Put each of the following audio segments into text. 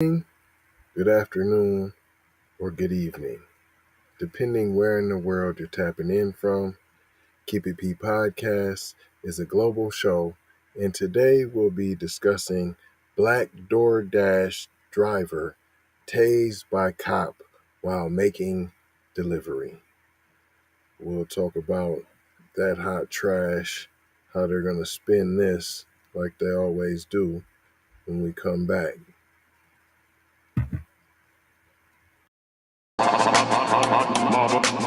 Good afternoon, or good evening, depending where in the world you're tapping in from. Keep It P Podcast is a global show, and today we'll be discussing Black DoorDash driver tased by cop while making delivery. We'll talk about that hot trash, how they're going to spin this like they always do when we come back.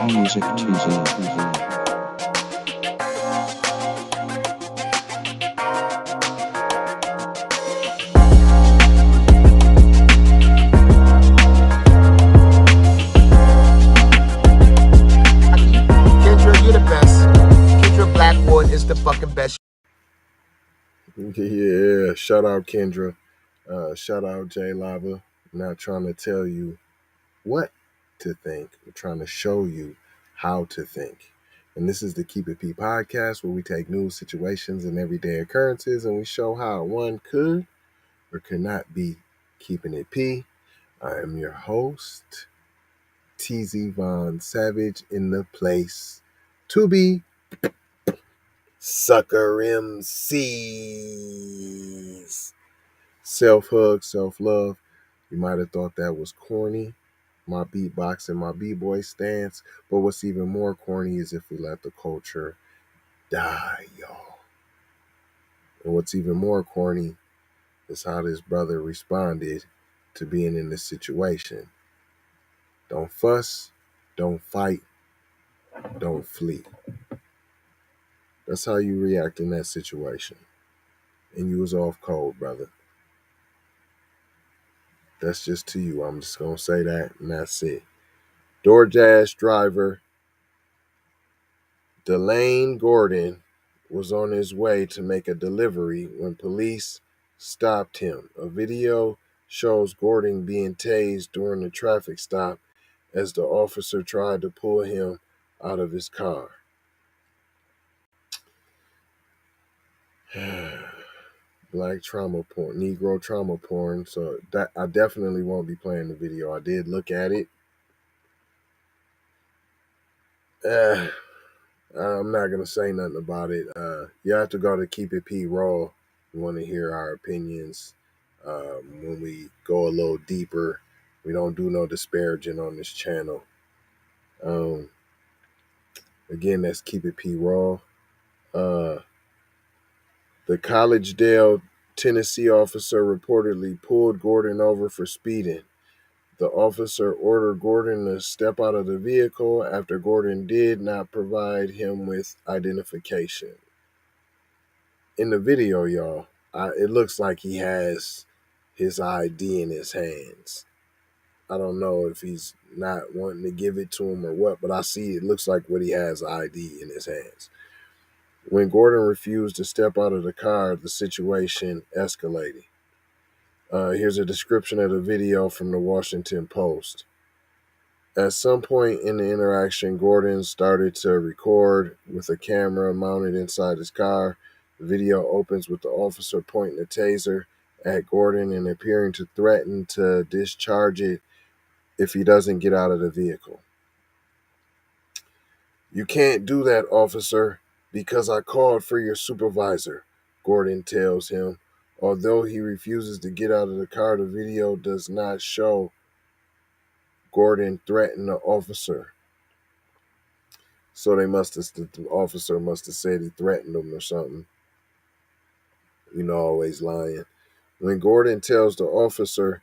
Music teasing. Kendra, you're the best. Kendra Blackwood is the fucking best. Yeah, shout out Kendra. Shout out Jay Lava. I'm not trying to tell you what to think. We're trying to show you how to think. And this is the Keep It P podcast where we take news situations and everyday occurrences and we show how one could or could not be keeping it P. I am your host, TZ Von Savage, in the place to be Sucker MCs. Self-hug, self-love. You might have thought that was corny, my beatbox and my b-boy stance, but what's even more corny is if we let the culture die, y'all. And what's even more corny is how this brother responded to being in this situation. Don't fuss, don't fight, don't flee. That's how you react in that situation. And you was off cold, brother. That's just to you. I'm just going to say that, and that's it. DoorDash driver Delane Gordon was on his way to make a delivery when police stopped him. A video shows Gordon being tased during the traffic stop as the officer tried to pull him out of his car. Black trauma porn, Negro trauma porn. So that I definitely won't be playing the video. I did look at it. I'm not gonna say nothing about it. You have to go to Keep It P Raw. You want to hear our opinions when we go a little deeper. We don't do no disparaging on this channel. Again, that's Keep It P Raw. The Collegedale, Tennessee officer reportedly pulled Gordon over for speeding. The officer ordered Gordon to step out of the vehicle after Gordon did not provide him with identification. In the video, y'all, it looks like he has his ID in his hands. I don't know if he's not wanting to give it to him or what, but I see it looks like what he has ID in his hands. When Gordon refused to step out of the car, the situation escalated. Here's a description of the video from the Washington Post. At some point in the interaction, Gordon started to record with a camera mounted inside his car. The video opens with the officer pointing a taser at Gordon and appearing to threaten to discharge it if he doesn't get out of the vehicle. "You can't do that, officer, because I called for your supervisor," Gordon tells him. Although he refuses to get out of the car, the video does not show Gordon threaten the officer. So the officer must have said he threatened him or something. Always lying. When Gordon tells the officer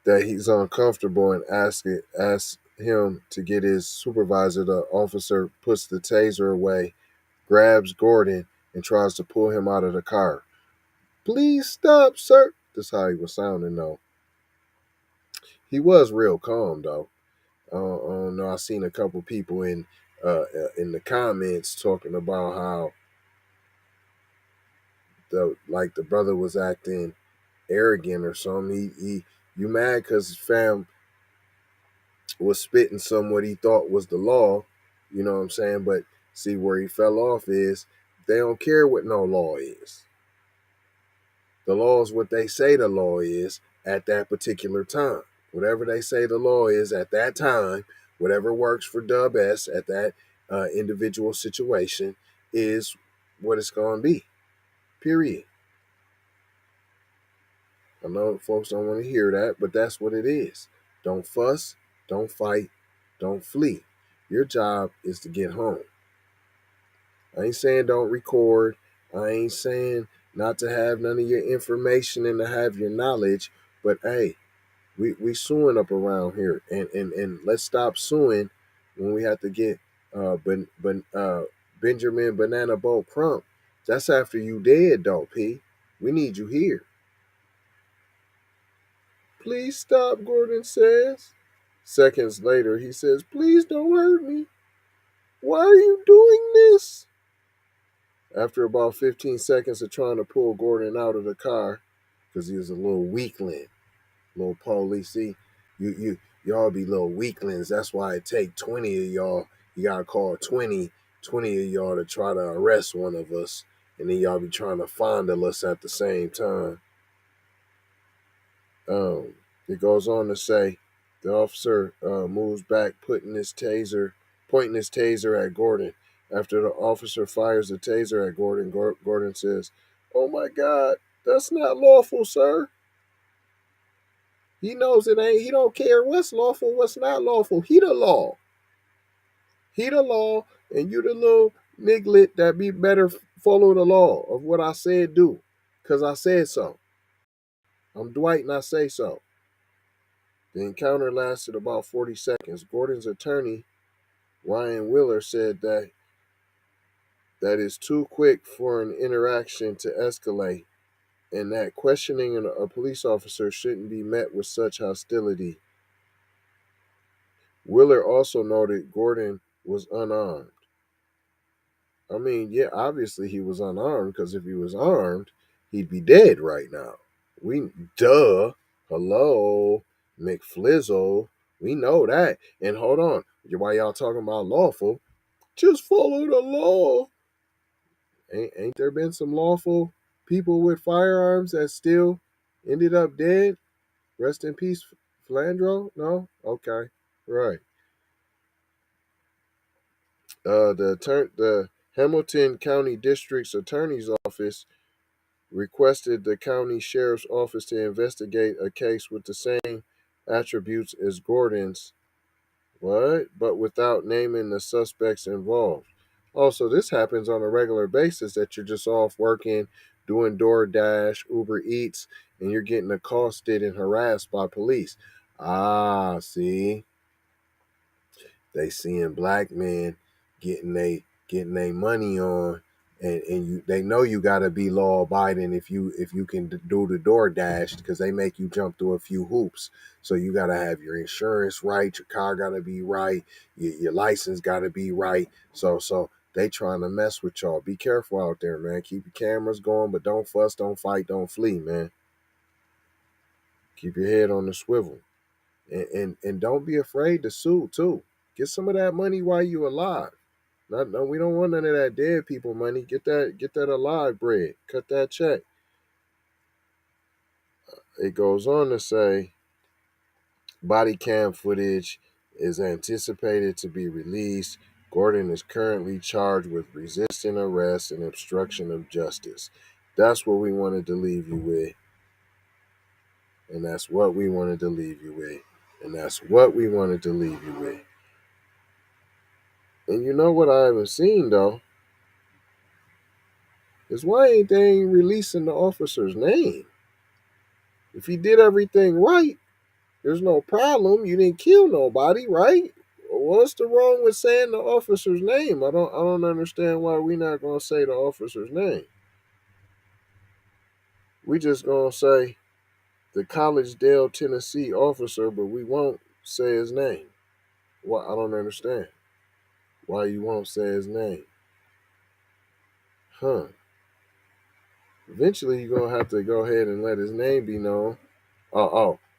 that he's uncomfortable and asks him to get his supervisor, the officer puts the taser away, grabs Gordon, and tries to pull him out of the car. "Please stop, sir." That's how he was sounding, though. He was real calm, though. I don't know. I seen a couple people in the comments talking about how the brother was acting arrogant or something. You mad because his fam was spitting some what he thought was the law, you know what I'm saying? But see, where he fell off is they don't care what no law is. The law is what they say the law is. at that particular time. Whatever they say the law is at that time, whatever works for Dub S at that individual situation is what it's going to be. Period. I know folks don't want to hear that, but that's what it is. Don't fuss, don't fight, don't flee. Your job is to get home. I ain't saying don't record. I ain't saying not to have none of your information and to have your knowledge, but hey, we suing up around here, and let's stop suing when we have to get Benjamin Banana Boat Crump. That's after you dead, though, P. We need you here. Please stop, Gordon says. Seconds later, he says, please don't hurt me. Why are you doing this? After about 15 seconds of trying to pull Gordon out of the car, because he was a little weakling, little police. See, y'all be little weaklings. That's why it take 20 of y'all. You gotta call 20 of y'all to try to arrest one of us, and then y'all be trying to fondle us at the same time. It goes on to say, the officer moves back, pointing his taser at Gordon. After the officer fires the taser at Gordon, Gordon says, "Oh my God, that's not lawful, sir." He knows it ain't. He don't care what's lawful, what's not lawful. He the law. He the law, and you the little niglet that be better follow the law of what I said do, cause I said so. I'm Dwight and I say so. The encounter lasted about 40 seconds. Gordon's attorney, Ryan Wheeler, said that is too quick for an interaction to escalate, and that questioning a police officer shouldn't be met with such hostility. Wheeler also noted Gordon was unarmed. I mean, yeah, obviously he was unarmed, because if he was armed, he'd be dead right now. Hello, McFlizzle. We know that. And hold on, why y'all talking about lawful? Just follow the law. Ain't there been some lawful people with firearms that still ended up dead? Rest in peace, Flandro? No? Okay. Right. The Hamilton County District's Attorney's Office requested the county sheriff's office to investigate a case with the same attributes as Gordon's. What? But without naming the suspects involved. Also, this happens on a regular basis, that you're just off working, doing DoorDash, Uber Eats, and you're getting accosted and harassed by police. Ah, see, they seeing black men getting they money on, and they know you gotta be law abiding if you can do the DoorDash, because they make you jump through a few hoops. So you gotta have your insurance right, your car gotta be right, your license gotta be right. So they trying to mess with y'all. Be careful out there, man. Keep your cameras going, but don't fuss, don't fight, don't flee, man. Keep your head on the swivel. And don't be afraid to sue too. Get some of that money while you alive. No, we don't want none of that dead people money. Get that alive bread. Cut that check. It goes on to say, body cam footage is anticipated to be released. Gordon is currently charged with resisting arrest and obstruction of justice. That's what we wanted to leave you with. And that's what we wanted to leave you with. And that's what we wanted to leave you with. And you know what I haven't seen though? Is why ain't they releasing the officer's name? If he did everything right, there's no problem. You didn't kill nobody, right? What's the wrong with saying the officer's name? I don't understand why we not gonna say the officer's name. We just gonna say the Collegedale, Tennessee officer, but we won't say his name. Well, I don't understand why you won't say his name. Huh. Eventually you're gonna have to go ahead and let his name be known.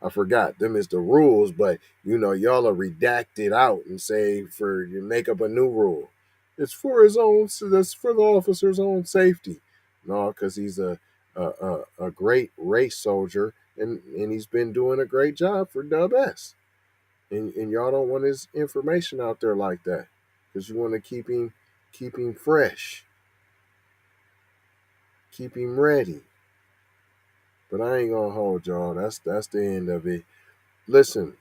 I forgot. Them is the rules, but y'all are redacted out and say for you make up a new rule. It's for his own. So that's for the officer's own safety. No, because he's a great race soldier, and he's been doing a great job for Dub S. And y'all don't want his information out there like that because you want to keep him fresh, keep him ready. But I ain't gonna hold y'all. That's the end of it. Listen,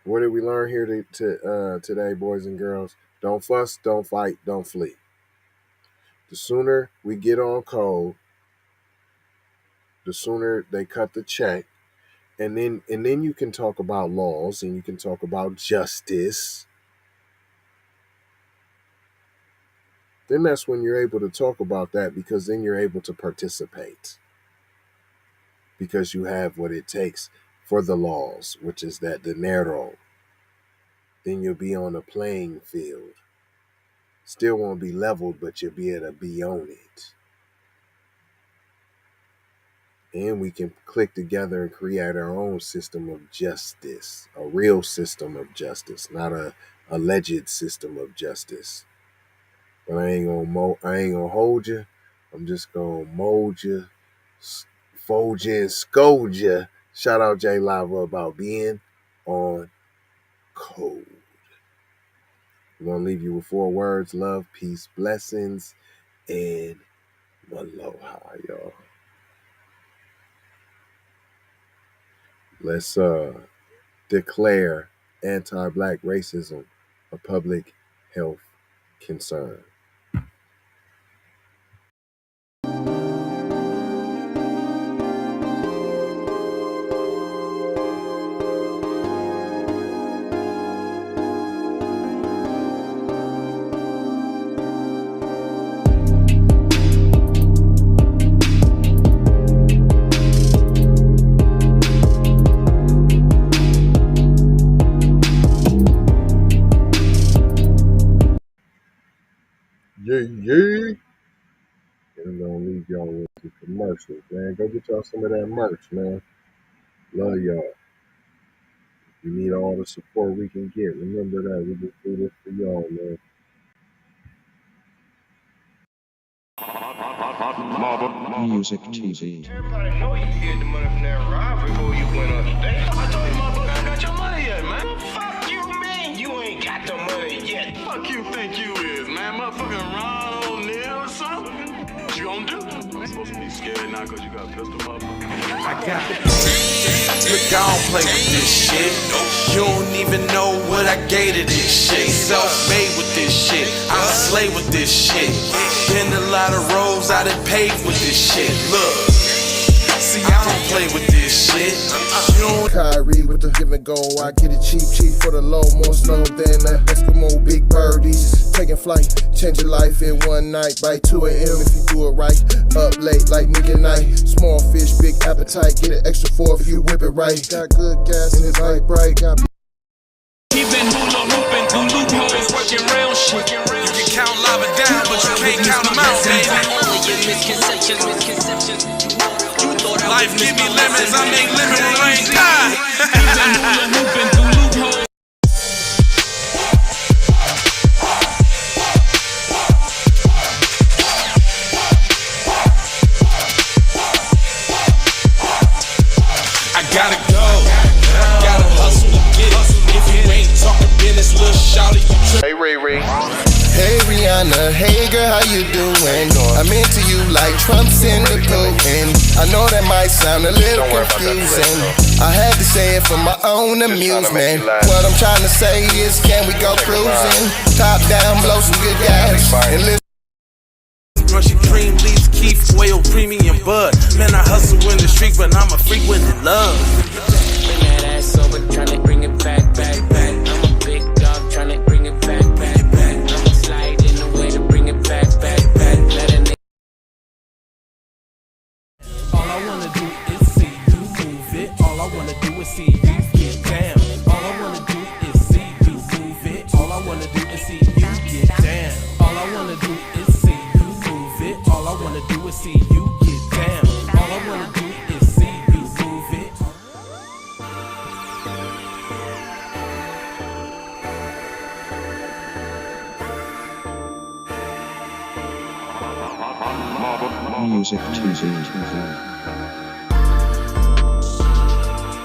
what did we learn here today, boys and girls? Don't fuss, don't fight, don't flee. The sooner we get on code, the sooner they cut the check, and then you can talk about laws and you can talk about justice. Then that's when you're able to talk about that because then you're able to participate because you have what it takes for the laws, which is that dinero. Then you'll be on a playing field. Still won't be leveled, but you'll be able to be on it. And we can click together and create our own system of justice, a real system of justice, not a alleged system of justice. But I ain't gonna hold you. I'm just gonna mold you, fold you, and scold you. Shout out J Lava about being on code. I'm gonna leave you with 4 words: love, peace, blessings, and aloha, y'all. Let's declare anti-black racism a public health concern. Yeah. And I'm gonna leave y'all with some commercials, man. Go get y'all some of that merch, man. Love y'all. We need all the support we can get. Remember that. We just do this for y'all, man. Music TV. Everybody know you can get the money from that robbery before you went upstate. I told you motherfucker I got your money yet, man. Fuck you, man. You ain't got the money yet. Fuck you think you is, man? Motherfucking Ron O'Neal or something? What you gonna do? I'm supposed to be scared now because you got a pistol, motherfucker. I got it. Look, I don't play with this shit. You don't even know what I gave to this shit. Self-made with this shit. I slay with this shit. Been a lot of roads I done paved with this shit. Look, see, I don't play with this shit. Kyrie with the give and go. I get it cheap for the low. More snow than the Eskimo big birdies. Taking flight, change your life in one night. By 2 a.m. if you do it right. Up late like midnight. Small fish, big appetite. Get an extra 4 if you whip it right. Got good gas and it's light bright. Got Keeping hula hooping through loopholes, working real shit. You can count lava down, but you can't count them out, baby. Life give me lemons, I make lemon rain die. I gotta go, gotta hustle to get it. If you ain't talking business, little shawty, you Hey, Ray Ray. Hey Rihanna, hey girl, how you doing? I'm into you like Trump's in the Putin. I know that might sound a little confusing. I had to say it for my own amusement. What I'm trying to say is, can we go cruising? Top down, blow some good gas, and live. Brushy cream leaves, Keith, oil, premium bud. Man, I hustle in the street, but I'm a freak with the love. Bring that ass over, tryna bring it back. I'm a big dog, tryna bring it back. I'ma slide in the way to bring it back. Let a nigga. All I wanna do is see you move it. All I wanna do is see you get down. All I wanna do is see you move it. All I wanna do is see you get down. All I wanna do is see you move it. All I wanna do is see you get down. All I wanna do is see you move it. Music TV.